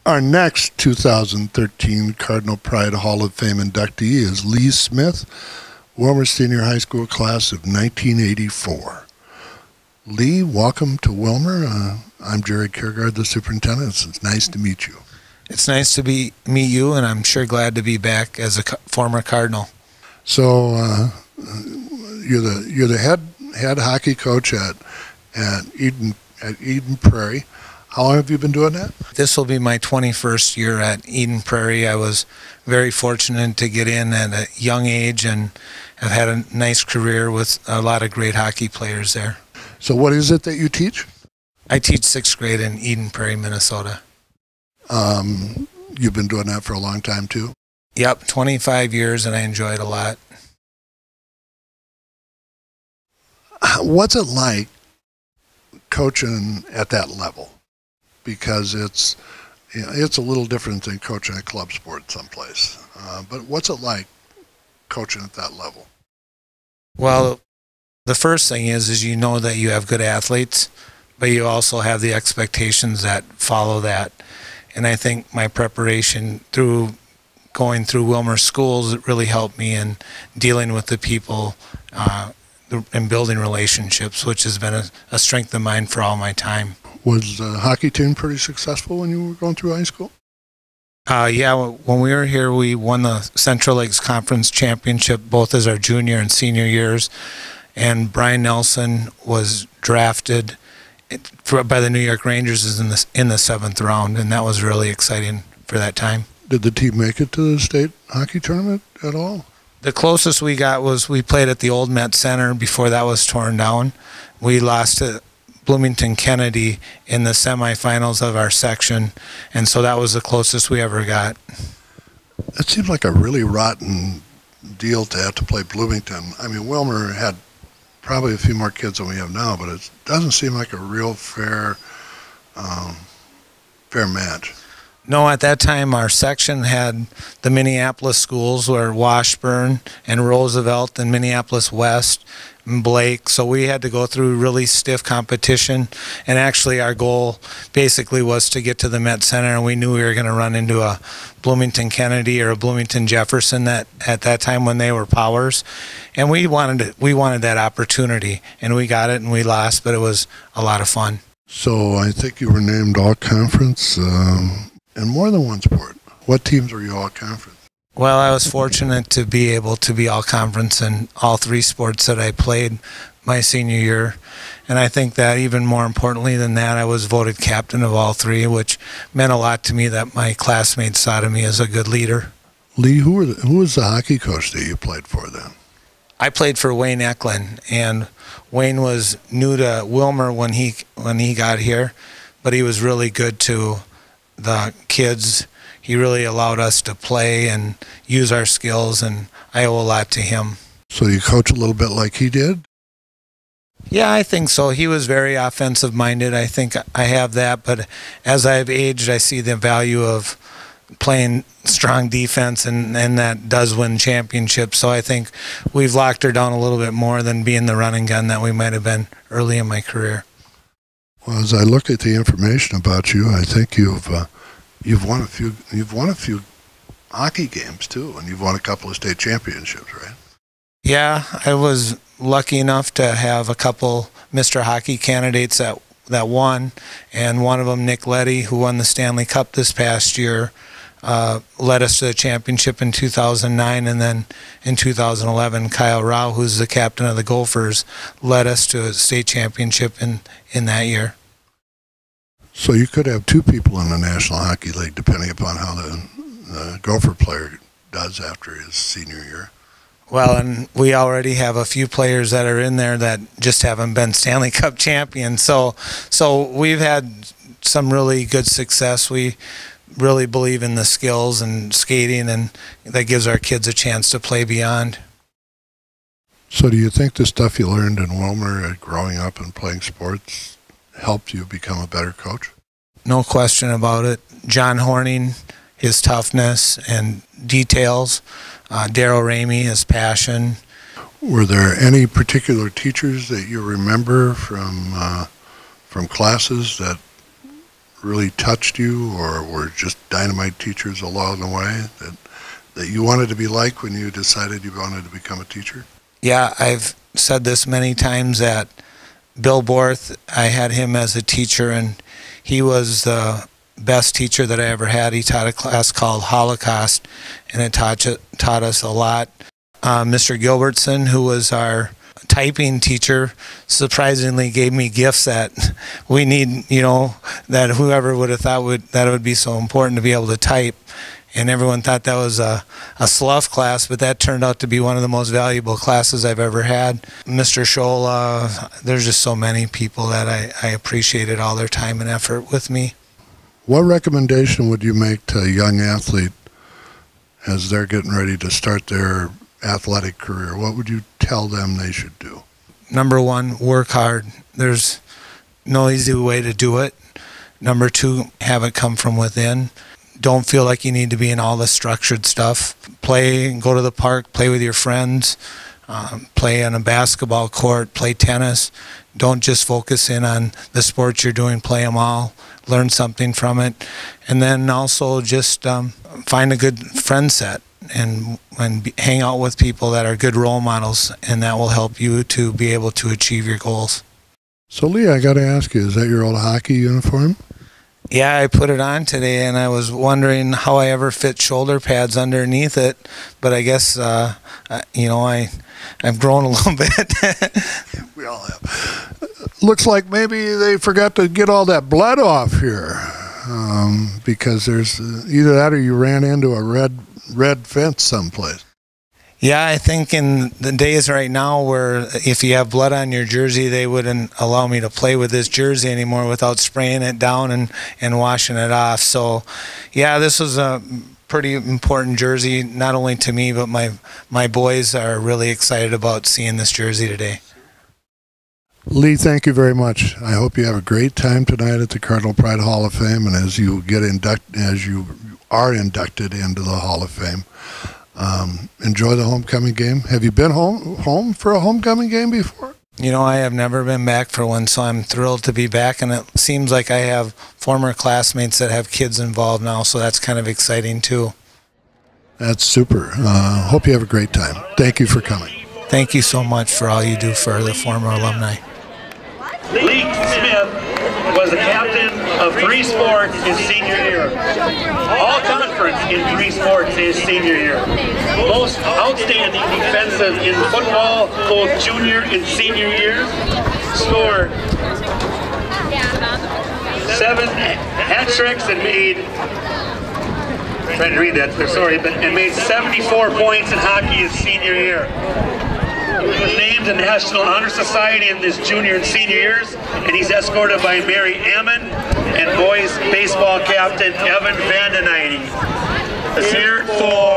Our next 2013 Cardinal Pride Hall of Fame inductee is Lee Smith, Willmar Senior High School class of 1984. Lee, welcome to Willmar. I'm Jerry Kiergaard, the superintendent. It's nice to meet you. It's nice to meet you, and I'm sure glad to be back as a former Cardinal. So you're the head hockey coach at Eden Prairie. How long have you been doing that? This will be my 21st year at Eden Prairie. I was very fortunate to get in at a young age and have had a nice career with a lot of great hockey players there. So what is it that you teach? I teach 6th grade in Eden Prairie, Minnesota. You've been doing that for a long time too? Yep, 25 years, and I enjoy it a lot. What's it like coaching at that level? Because it's a little different than coaching a club sport someplace. But what's it like coaching at that level? Well, the first thing is you know that you have good athletes, but you also have the expectations that follow that. And I think my preparation through going through Willmar schools, it really helped me in dealing with the people and building relationships, which has been a strength of mine for all my time. Was the hockey team pretty successful when you were going through high school? Yeah, when we were here, we won the Central Lakes Conference Championship both as our junior and senior years. And Brian Nelson was drafted by the New York Rangers in the 7th round, and that was really exciting for that time. Did the team make it to the state hockey tournament at all? The closest we got was we played at the old Met Center before that was torn down. We lost to Bloomington Kennedy in the semifinals of our section, and so that was the closest we ever got. It seems like a really rotten deal to have to play Bloomington. I mean, Willmar had probably a few more kids than we have now, but it doesn't seem like a real fair match. No, at that time our section had the Minneapolis schools were Washburn and Roosevelt and Minneapolis West and Blake, so we had to go through really stiff competition, and actually our goal basically was to get to the Met Center, and we knew we were going to run into a Bloomington Kennedy or a Bloomington Jefferson that at that time when they were powers, and we wanted that opportunity, and we got it, and we lost, but it was a lot of fun. So I think you were named all-conference in more than one sport. What teams were you all-conference? Well, I was fortunate to be able to be all-conference in all 3 sports that I played my senior year. And I think that even more importantly than that, I was voted captain of all 3, which meant a lot to me that my classmates saw me as a good leader. Lee, who was the hockey coach that you played for then? I played for Wayne Eklund, and Wayne was new to Willmar when he got here, but he was really good to the kids. He really allowed us to play and use our skills, and I owe a lot to him. So you coach a little bit like he did? Yeah, I think so. He was very offensive-minded. I think I have that, but as I've aged, I see the value of playing strong defense, and that does win championships. So I think we've locked her down a little bit more than being the running gun that we might have been early in my career. Well, as I look at the information about you, I think you've won a few hockey games too, and you've won a couple of state championships, right? Yeah, I was lucky enough to have a couple Mr. Hockey candidates that won, and one of them, Nick Leddy, who won the Stanley Cup this past year, led us to the championship in 2009, and then in 2011, Kyle Rao, who's the captain of the Gophers, led us to a state championship in that year. So you could have 2 people in the National Hockey League, depending upon how the Gopher player does after his senior year. Well, and we already have a few players that are in there that just haven't been Stanley Cup champions. So we've had some really good success. We really believe in the skills and skating, and that gives our kids a chance to play beyond. So do you think the stuff you learned in Willmar growing up and playing sports helped you become a better coach? No question about it. John Horning, his toughness and details. Darryl Ramey, his passion. Were there any particular teachers that you remember from classes that really touched you or were just dynamite teachers along the way that you wanted to be like when you decided you wanted to become a teacher? Yeah, I've said this many times that Bill Borth, I had him as a teacher, and he was the best teacher that I ever had. He taught a class called Holocaust, and it taught us a lot. Mr. Gilbertson, who was our typing teacher, surprisingly gave me gifts that we need, that whoever would have thought that it would be so important to be able to type. And everyone thought that was a slough class, but that turned out to be one of the most valuable classes I've ever had. Mr. Scholl, there's just so many people that I appreciated all their time and effort with me. What recommendation would you make to a young athlete as they're getting ready to start their athletic career? What would you tell them they should do? Number one, work hard. There's no easy way to do it. Number two, have it come from within. Don't feel like you need to be in all the structured stuff. Play, go to the park, play with your friends, play on a basketball court, play tennis. Don't just focus in on the sports you're doing, play them all, learn something from it. And then also just find a good friend set and hang out with people that are good role models, and that will help you to be able to achieve your goals. So Lee, I got to ask you, is that your old hockey uniform? Yeah, I put it on today, and I was wondering how I ever fit shoulder pads underneath it, but I guess, I've grown a little bit. We all have. Looks like maybe they forgot to get all that blood off here, because there's either that or you ran into a red fence someplace. Yeah, I think in the days right now where if you have blood on your jersey, they wouldn't allow me to play with this jersey anymore without spraying it down and washing it off. So, yeah, this was a pretty important jersey, not only to me, but my boys are really excited about seeing this jersey today. Lee, thank you very much. I hope you have a great time tonight at the Cardinal Pride Hall of Fame, and as you are inducted into the Hall of Fame. Enjoy the homecoming game. Have you been home for a homecoming game before? I have never been back for one, so I'm thrilled to be back, and it seems like I have former classmates that have kids involved now, so that's kind of exciting too. That's super. Hope you have a great time. Thank you for coming. Thank you so much for all you do for the former alumni. Lee Smith was the captain of 3 sports his senior year. All conference in 3 sports his senior year. Most outstanding defensive in football, both junior and senior years. Scored 7 hat tricks and made, trying to read that, sorry, and made 74 points in hockey his senior year. He was named to National Honor Society in his junior and senior years, and he's escorted by Mary Ammon and boys baseball captain Evan Vandenheide. Let's hear it for